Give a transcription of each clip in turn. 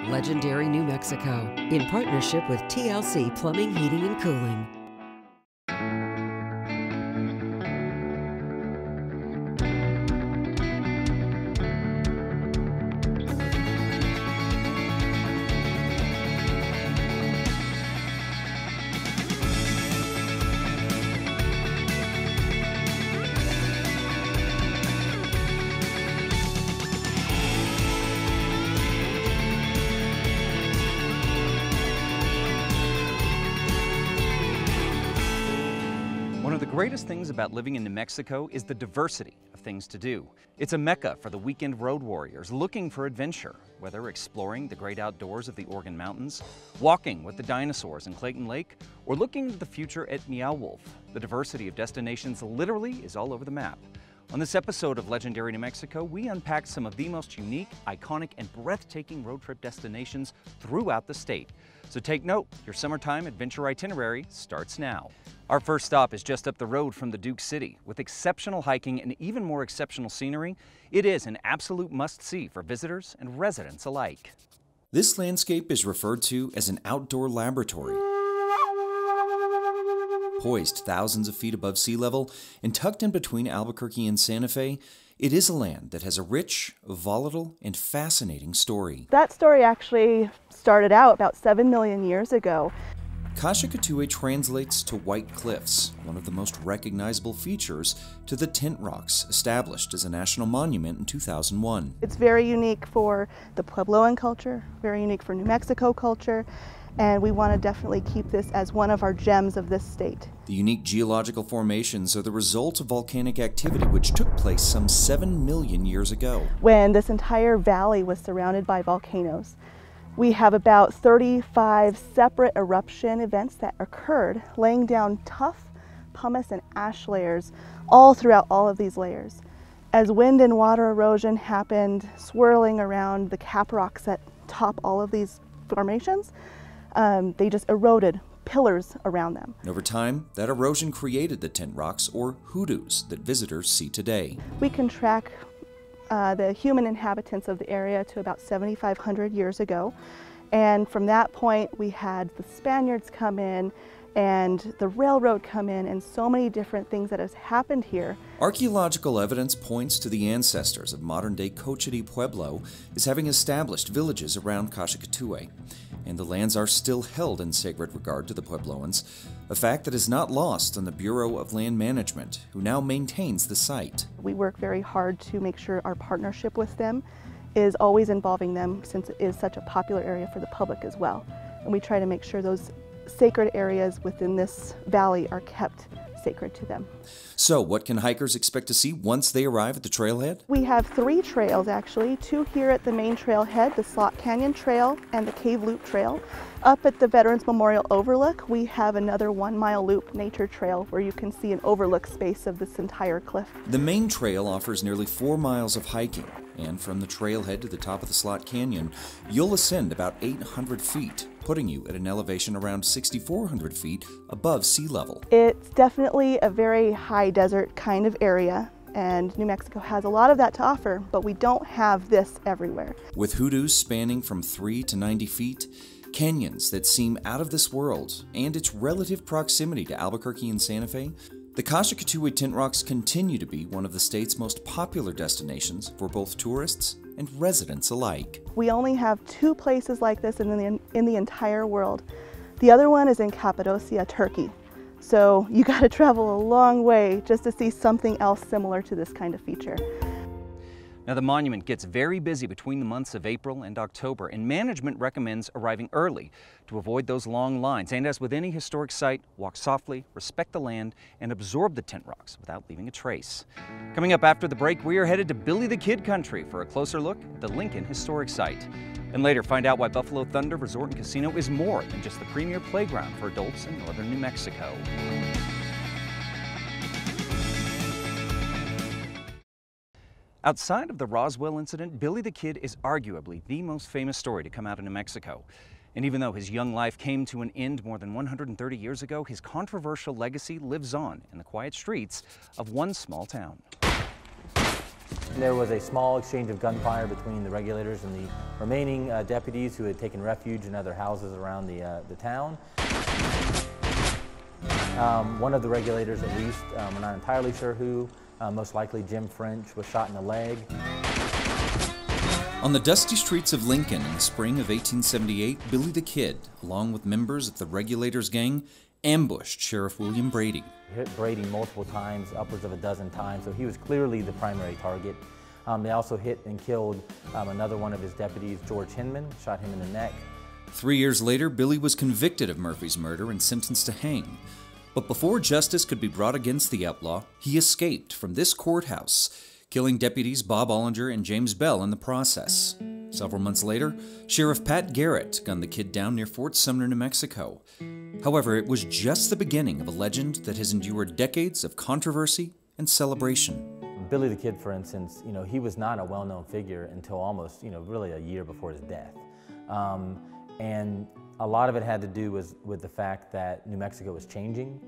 legendary New Mexico, in partnership with TLC Plumbing, Heating, and Cooling. One of the greatest things about living in New Mexico is the diversity of things to do. It's a mecca for the weekend road warriors looking for adventure, whether exploring the great outdoors of the Organ Mountains, walking with the dinosaurs in Clayton Lake, or looking to the future at Meow Wolf. The diversity of destinations literally is all over the map. On this episode of Legendary New Mexico, we unpack some of the most unique, iconic, and breathtaking road trip destinations throughout the state. So take note, your summertime adventure itinerary starts now. Our first stop is just up the road from the Duke City. With exceptional hiking and even more exceptional scenery, it is an absolute must-see for visitors and residents alike. This landscape is referred to as an outdoor laboratory. Poised thousands of feet above sea level and tucked in between Albuquerque and Santa Fe, it is a land that has a rich, volatile, and fascinating story. That story actually started out about 7 million years ago. Kasha Katuwe translates to White Cliffs, one of the most recognizable features to the Tent Rocks, established as a national monument in 2001. It's very unique for the Puebloan culture, very unique for New Mexico culture, and we want to definitely keep this as one of our gems of this state. The unique geological formations are the result of volcanic activity which took place some 7 million years ago. When this entire valley was surrounded by volcanoes. We have about 35 separate eruption events that occurred, laying down tough pumice and ash layers all throughout all of these layers. As wind and water erosion happened, swirling around the cap rocks that top all of these formations, they just eroded pillars around them. And over time, that erosion created the Tent Rocks, or hoodoos, that visitors see today. We can track the human inhabitants of the area to about 7,500 years ago. And from that point, we had the Spaniards come in and the railroad come in and so many different things that has happened here. Archaeological evidence points to the ancestors of modern-day Cochiti Pueblo as having established villages around Kasha Katuwe, and the lands are still held in sacred regard to the Puebloans, a fact that is not lost on the Bureau of Land Management, who now maintains the site. We work very hard to make sure our partnership with them is always involving them, since it is such a popular area for the public as well. And we try to make sure those sacred areas within this valley are kept sacred to them. So what can hikers expect to see once they arrive at the trailhead? We have 3 trails actually, 2 here at the main trailhead, the Slot Canyon Trail and the Cave Loop Trail. Up at the Veterans Memorial Overlook, we have another 1-mile loop nature trail where you can see an overlook space of this entire cliff. The main trail offers nearly 4 miles of hiking, and from the trailhead to the top of the Slot Canyon, you'll ascend about 800 feet, putting you at an elevation around 6,400 feet above sea level. It's definitely a very high desert kind of area, and New Mexico has a lot of that to offer, but we don't have this everywhere. With hoodoos spanning from 3 to 90 feet, canyons that seem out of this world, and its relative proximity to Albuquerque and Santa Fe, the Kasha Katuwe Tent Rocks continue to be one of the state's most popular destinations for both tourists and residents alike. We only have 2 places like this in the entire world. The other one is in Cappadocia, Turkey. So you got to travel a long way just to see something else similar to this kind of feature. Now, the monument gets very busy between the months of April and October, and management recommends arriving early to avoid those long lines. And as with any historic site, walk softly, respect the land, and absorb the Tent Rocks without leaving a trace. Coming up after the break, we are headed to Billy the Kid country for a closer look at the Lincoln Historic Site. And later, find out why Buffalo Thunder Resort and Casino is more than just the premier playground for adults in northern New Mexico. Outside of the Roswell incident, Billy the Kid is arguably the most famous story to come out of New Mexico. And even though his young life came to an end more than 130 years ago, his controversial legacy lives on in the quiet streets of one small town. There was a small exchange of gunfire between the regulators and the remaining deputies who had taken refuge in other houses around the town. One of the regulators, at least, we're not entirely sure who, most likely Jim French, was shot in the leg. On the dusty streets of Lincoln in the spring of 1878, Billy the Kid, along with members of the Regulators gang, ambushed Sheriff William Brady. He hit Brady multiple times, upwards of a dozen times, so he was clearly the primary target. They also hit and killed another one of his deputies, George Hinman, shot him in the neck. 3 years later, Billy was convicted of Murphy's murder and sentenced to hang. But before justice could be brought against the outlaw, he escaped from this courthouse, killing deputies Bob Ollinger and James Bell in the process. Several months later, Sheriff Pat Garrett gunned the Kid down near Fort Sumner, New Mexico. However, it was just the beginning of a legend that has endured decades of controversy and celebration. Billy the Kid, for instance, he was not a well-known figure until almost, really a year before his death. And a lot of it had to do with the fact that New Mexico was changing.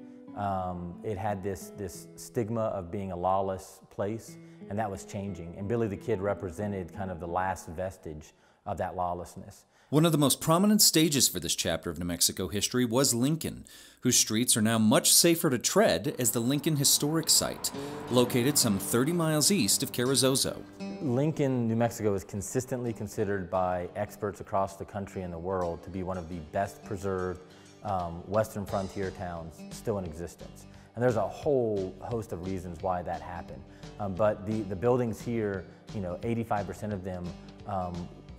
It had this stigma of being a lawless place, and that was changing. And Billy the Kid represented kind of the last vestige of that lawlessness. One of the most prominent stages for this chapter of New Mexico history was Lincoln, whose streets are now much safer to tread as the Lincoln Historic Site, located some 30 miles east of Carrizozo. Lincoln, New Mexico is consistently considered by experts across the country and the world to be one of the best preserved western frontier towns still in existence. And there's a whole host of reasons why that happened. But the buildings here, 85% of them,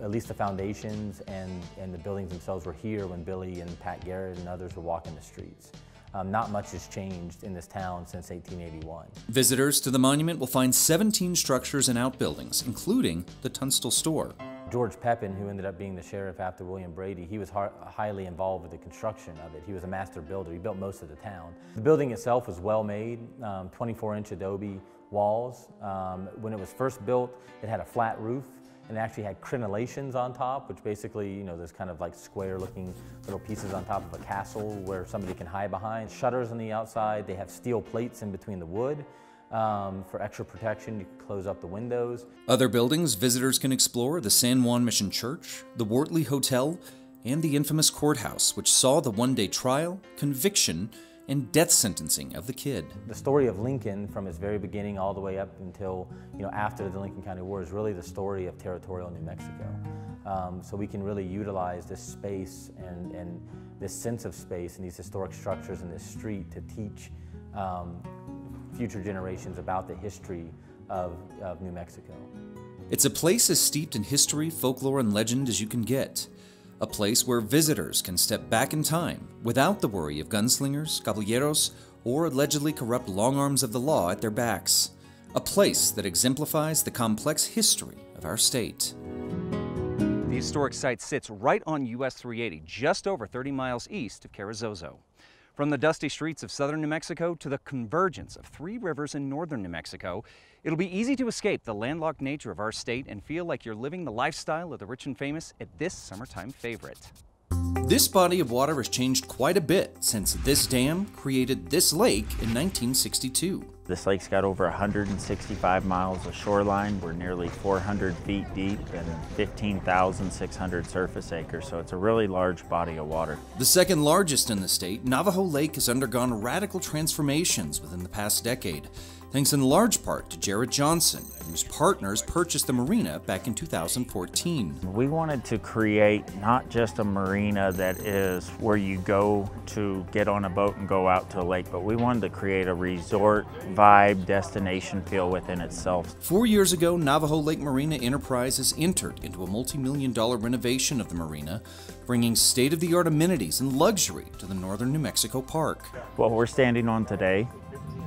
at least the foundations and the buildings themselves were here when Billy and Pat Garrett and others were walking the streets. Not much has changed in this town since 1881. Visitors to the monument will find 17 structures and outbuildings, including the Tunstall store. George Pepin, who ended up being the sheriff after William Brady, he was highly involved with the construction of it. He was a master builder. He built most of the town. The building itself was well made, 24-inch adobe walls. When it was first built, it had a flat roof, and it actually had crenellations on top, which basically, those kind of like square-looking little pieces on top of a castle where somebody can hide behind. Shutters on the outside. They have steel plates in between the wood. For extra protection, you can close up the windows. Other buildings visitors can explore: the San Juan Mission Church, the Wortley Hotel, and the infamous courthouse, which saw the one-day trial, conviction, and death sentencing of the Kid. The story of Lincoln, from its very beginning all the way up until after the Lincoln County War, is really the story of territorial New Mexico. So we can really utilize this space and this sense of space and these historic structures in this street to teach future generations about the history of New Mexico. It's a place as steeped in history, folklore, and legend as you can get. A place where visitors can step back in time without the worry of gunslingers, caballeros, or allegedly corrupt long arms of the law at their backs. A place that exemplifies the complex history of our state. The historic site sits right on US 380, just over 30 miles east of Carrizozo. From the dusty streets of southern New Mexico to the convergence of three rivers in northern New Mexico, it'll be easy to escape the landlocked nature of our state and feel like you're living the lifestyle of the rich and famous at this summertime favorite. This body of water has changed quite a bit since this dam created this lake in 1962. This lake's got over 165 miles of shoreline. We're nearly 400 feet deep and 15,600 surface acres, so it's a really large body of water. The second largest in the state, Navajo Lake has undergone radical transformations within the past decade, thanks in large part to Jared Johnson, whose partners purchased the marina back in 2014. We wanted to create not just a marina that is where you go to get on a boat and go out to a lake, but we wanted to create a resort vibe, destination feel within itself. 4 years ago, Navajo Lake Marina Enterprises entered into a multi-million-dollar renovation of the marina, bringing state-of-the-art amenities and luxury to the northern New Mexico park. What we're standing on today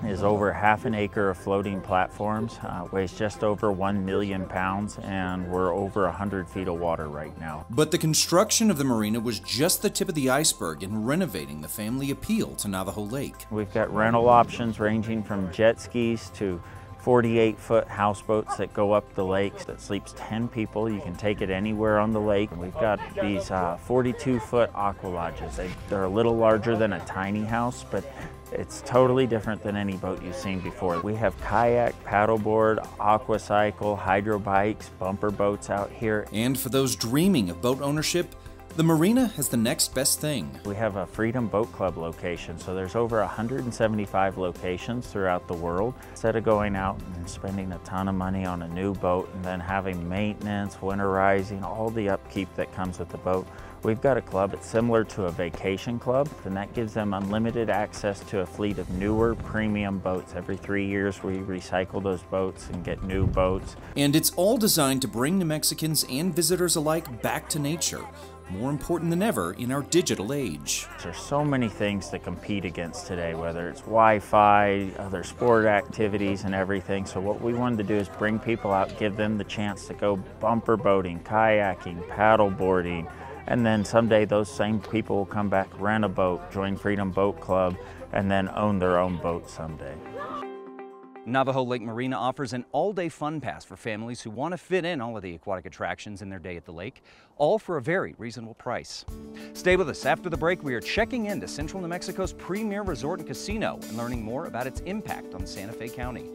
is over half an acre of floating platforms, weighs just over 1 million pounds, and we're over 100 feet of water right now. But the construction of the marina was just the tip of the iceberg in renovating the family appeal to Navajo Lake. We've got rental options ranging from jet skis to 48-foot houseboats that go up the lake that sleeps 10 people. You can take it anywhere on the lake. And we've got these 42-foot aqua lodges. They're a little larger than a tiny house, but it's totally different than any boat you've seen before. We have kayak, paddleboard, aqua cycle, hydro bikes, bumper boats out here. And for those dreaming of boat ownership, the marina has the next best thing. We have a Freedom Boat Club location, so there's over 175 locations throughout the world. Instead of going out and spending a ton of money on a new boat and then having maintenance, winterizing, all the upkeep that comes with the boat, we've got a club that's similar to a vacation club, and that gives them unlimited access to a fleet of newer premium boats. Every 3 years we recycle those boats and get new boats. And it's all designed to bring New Mexicans and visitors alike back to nature, more important than ever in our digital age. There's so many things to compete against today, whether it's Wi-Fi, other sport activities and everything. So what we wanted to do is bring people out, give them the chance to go bumper boating, kayaking, paddle boarding, and then someday those same people will come back, rent a boat, join Freedom Boat Club, and then own their own boat someday. Navajo Lake Marina offers an all-day fun pass for families who want to fit in all of the aquatic attractions in their day at the lake, all for a very reasonable price. Stay with us. After the break, we are checking into Central New Mexico's premier resort and casino and learning more about its impact on Santa Fe County.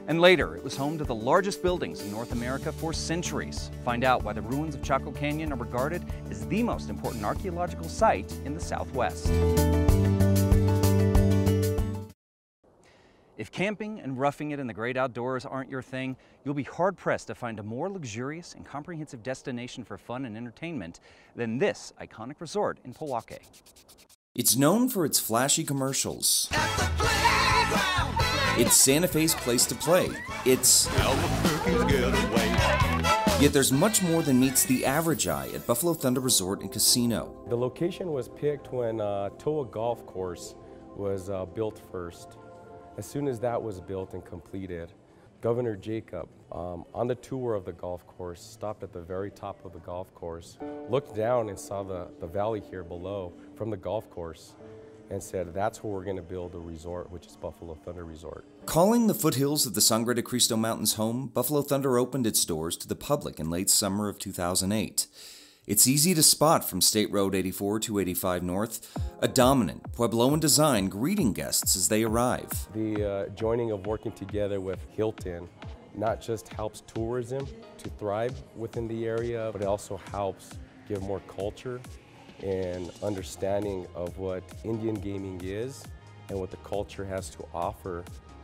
And later, it was home to the largest buildings in North America for centuries. Find out why the ruins of Chaco Canyon are regarded as the most important archaeological site in the Southwest. If camping and roughing it in the great outdoors aren't your thing, you'll be hard-pressed to find a more luxurious and comprehensive destination for fun and entertainment than this iconic resort in Pojoaque. It's known for its flashy commercials. It's Santa Fe's place to play. It's... Yet there's much more than meets the average eye at Buffalo Thunder Resort and Casino. The location was picked when Toa Golf Course was built first. As soon as that was built and completed, Governor Jacob, on the tour of the golf course, stopped at the very top of the golf course, looked down and saw the valley here below from the golf course, and said, that's where we're going to build a resort, which is Buffalo Thunder Resort. Calling the foothills of the Sangre de Cristo Mountains home, Buffalo Thunder opened its doors to the public in late summer of 2008. It's easy to spot from State Road 84 to 85 North, a dominant Puebloan design greeting guests as they arrive. The joining of working together with Hilton not just helps tourism to thrive within the area, but it also helps give more culture and understanding of what Indian gaming is and what the culture has to offer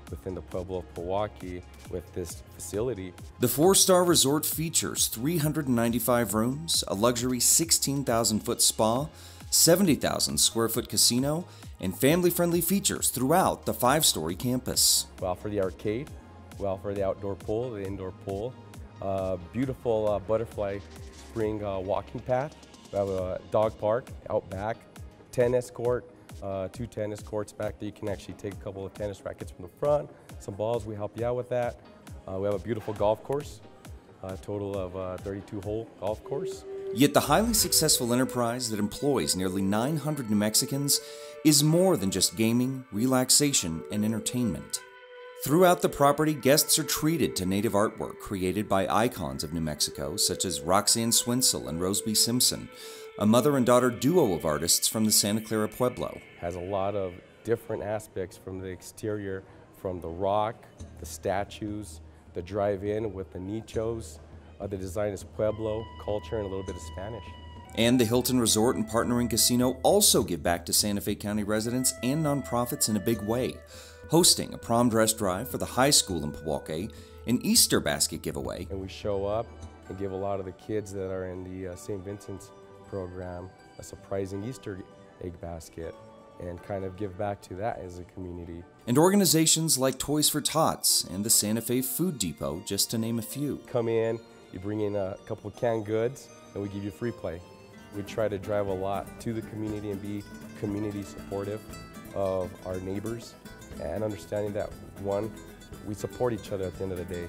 within the Pueblo of Pojoaque with this facility. The four-star resort features 395 rooms, a luxury 16,000-foot spa, 70,000 square foot casino, and family-friendly features throughout the 5-story campus. We offer the arcade, we offer the outdoor pool, the indoor pool, beautiful butterfly spring walking path. We have a dog park out back, tennis court, 2 tennis courts back there. You can actually take a couple of tennis rackets from the front, some balls, we help you out with that. We have a beautiful golf course, a total of 32-hole golf course. Yet the highly successful enterprise that employs nearly 900 New Mexicans is more than just gaming, relaxation, and entertainment. Throughout the property, guests are treated to native artwork created by icons of New Mexico, such as Roxanne Swinsel and Rose B. Simpson, a mother and daughter duo of artists from the Santa Clara Pueblo. Has a lot of different aspects from the exterior, from the rock, the statues, the drive-in with the nichos. The design is Pueblo, culture, and a little bit of Spanish. And the Hilton Resort and Partnering Casino also give back to Santa Fe County residents and nonprofits in a big way, hosting a prom dress drive for the high school in Pojoaque, an Easter basket giveaway. And we show up and give a lot of the kids that are in the St. Vincent's program a surprising Easter egg basket and kind of give back to that as a community. And organizations like Toys for Tots and the Santa Fe Food Depot, just to name a few. Come in, you bring in a couple of canned goods, and we give you free play. We try to drive a lot to the community and be community supportive of our neighbors and understanding that, one, we support each other at the end of the day.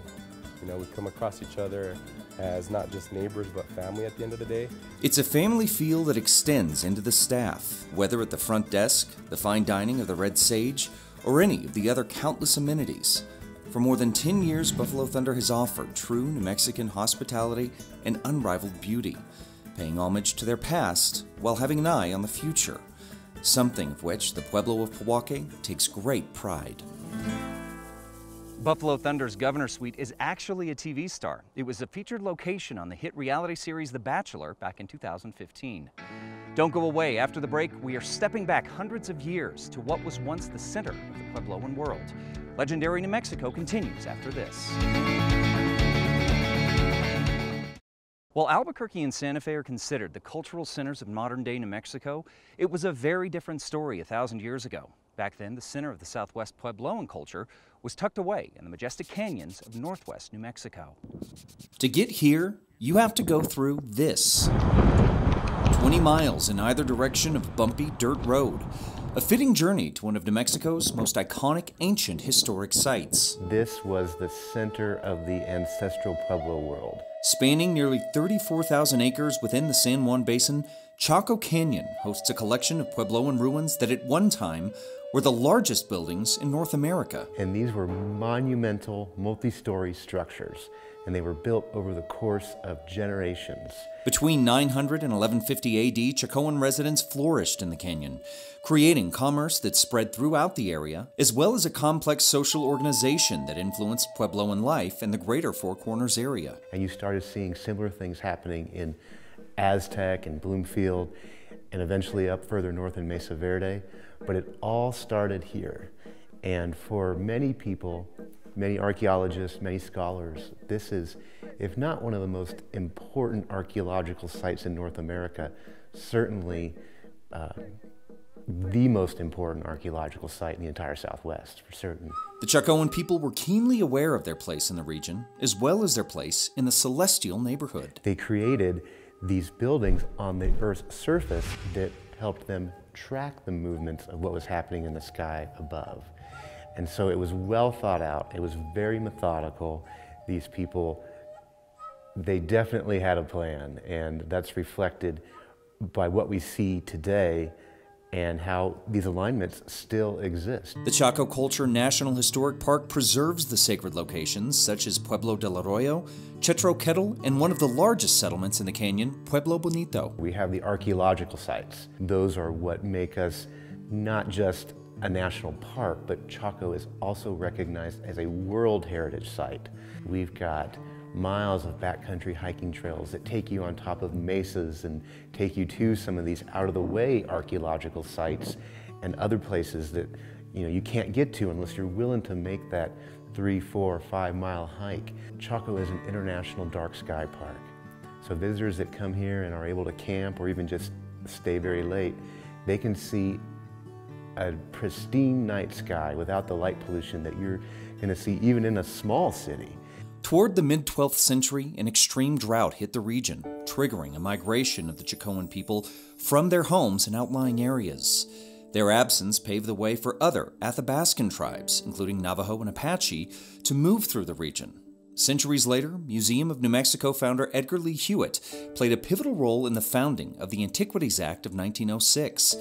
You know, we come across each other as not just neighbors, but family at the end of the day. It's a family feel that extends into the staff, whether at the front desk, the fine dining of the Red Sage, or any of the other countless amenities. For more than 10 years, Buffalo Thunder has offered true New Mexican hospitality and unrivaled beauty, paying homage to their past while having an eye on the future, something of which the Pueblo of Pewaukee takes great pride. Buffalo Thunder's Governor Suite is actually a TV star. It was a featured location on the hit reality series The Bachelor back in 2015. Don't go away. After the break, we are stepping back hundreds of years to what was once the center of the Puebloan world. Legendary New Mexico continues after this. While Albuquerque and Santa Fe are considered the cultural centers of modern-day New Mexico, it was a very different story 1,000 years ago. Back then, the center of the Southwest Puebloan culture was tucked away in the majestic canyons of northwest New Mexico. To get here, you have to go through this. 20 miles in either direction of bumpy dirt road. A fitting journey to one of New Mexico's most iconic ancient historic sites. This was the center of the ancestral Pueblo world. Spanning nearly 34,000 acres within the San Juan Basin, Chaco Canyon hosts a collection of Puebloan ruins that at one time were the largest buildings in North America. And these were monumental, multi-story structures, and they were built over the course of generations. Between 900 and 1150 AD, Chacoan residents flourished in the canyon, creating commerce that spread throughout the area, as well as a complex social organization that influenced Puebloan life in the greater Four Corners area. And you started seeing similar things happening in Aztec and Bloomfield, and eventually up further north in Mesa Verde. But it all started here. And for many people, many archaeologists, many scholars, this is, if not one of the most important archaeological sites in North America, certainly the most important archaeological site in the entire Southwest, for certain. The Chacoan people were keenly aware of their place in the region, as well as their place in the celestial neighborhood. They created these buildings on the Earth's surface that helped them track the movements of what was happening in the sky above. And so it was well thought out, it was very methodical. These people, they definitely had a plan, and that's reflected by what we see today and how these alignments still exist. The Chaco Culture National Historic Park preserves the sacred locations such as Pueblo del Arroyo, Chetro Kettle, and one of the largest settlements in the canyon, Pueblo Bonito. We have the archaeological sites. Those are what make us not just a national park, but Chaco is also recognized as a World Heritage Site. We've got miles of backcountry hiking trails that take you on top of mesas and take you to some of these out-of-the-way archaeological sites and other places that you can't get to unless you're willing to make that 3, 4, 5 mile hike. Chaco is an international dark sky park. So visitors that come here and are able to camp or even just stay very late, they can see a pristine night sky without the light pollution that you're going to see even in a small city. Toward the mid-12th century, an extreme drought hit the region, triggering a migration of the Chacoan people from their homes in outlying areas. Their absence paved the way for other Athabascan tribes, including Navajo and Apache, to move through the region. Centuries later, Museum of New Mexico founder Edgar Lee Hewitt played a pivotal role in the founding of the Antiquities Act of 1906.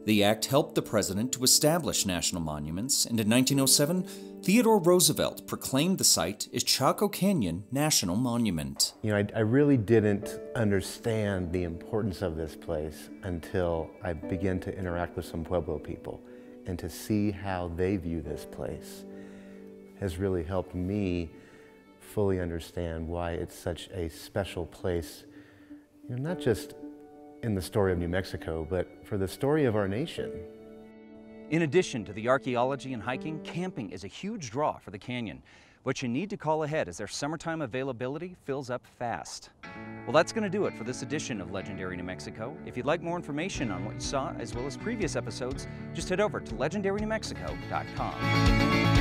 The act helped the president to establish national monuments, and in 1907, Theodore Roosevelt proclaimed the site as Chaco Canyon National Monument. I really didn't understand the importance of this place until I began to interact with some Pueblo people, and to see how they view this place has really helped me fully understand why it's such a special place, not just in the story of New Mexico, but for the story of our nation. In addition to the archaeology and hiking, camping is a huge draw for the canyon, but you need to call ahead as their summertime availability fills up fast. Well, that's going to do it for this edition of Legendary New Mexico. If you'd like more information on what you saw, as well as previous episodes, just head over to legendarynewmexico.com.